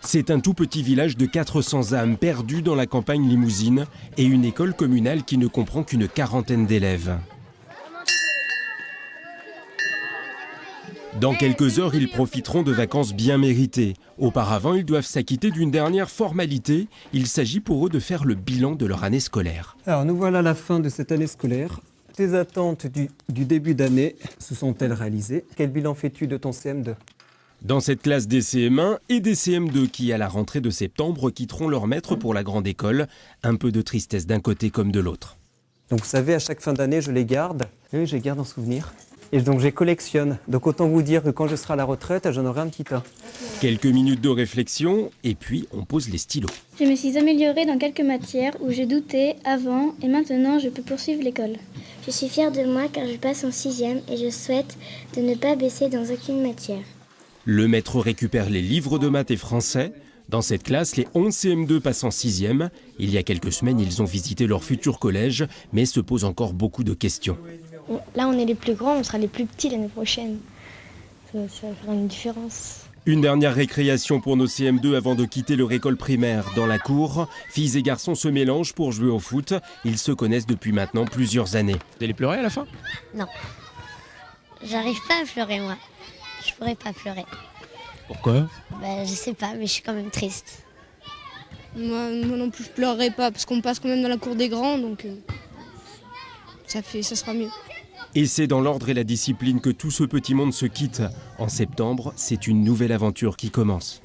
C'est un tout petit village de 400 âmes perdu dans la campagne limousine et une école communale qui ne comprend qu'une quarantaine d'élèves. Dans quelques heures, ils profiteront de vacances bien méritées. Auparavant, ils doivent s'acquitter d'une dernière formalité. Il s'agit pour eux de faire le bilan de leur année scolaire. Alors nous voilà à la fin de cette année scolaire. Tes attentes du début d'année se sont-elles réalisées? Quel bilan fais-tu de ton CM2? Dans cette classe des CM1 et des CM2 qui, à la rentrée de septembre, quitteront leur maître pour la grande école, un peu de tristesse d'un côté comme de l'autre. Donc vous savez, à chaque fin d'année, je les garde. Oui, je les garde en souvenir. Et donc je les collectionne. Donc autant vous dire que quand je serai à la retraite, j'en aurai un petit tas. Quelques minutes de réflexion et puis on pose les stylos. Je me suis améliorée dans quelques matières où je doutais avant et maintenant je peux poursuivre l'école. Je suis fière de moi car je passe en 6e et je souhaite de ne pas baisser dans aucune matière. Le maître récupère les livres de maths et français. Dans cette classe, les 11 CM2 passent en 6e. Il y a quelques semaines, ils ont visité leur futur collège, mais se posent encore beaucoup de questions. Là, on est les plus grands, on sera les plus petits l'année prochaine. Ça va faire une différence. Une dernière récréation pour nos CM2 avant de quitter leur école primaire. Dans la cour, filles et garçons se mélangent pour jouer au foot. Ils se connaissent depuis maintenant plusieurs années. Vous allez pleurer à la fin? Non. J'arrive pas à pleurer, moi. Je pourrais pas pleurer. Pourquoi? Je sais pas, mais je suis quand même triste. Moi non plus, je pleurerai pas, parce qu'on passe quand même dans la cour des grands, donc ça sera mieux. Et c'est dans l'ordre et la discipline que tout ce petit monde se quitte. En septembre, c'est une nouvelle aventure qui commence.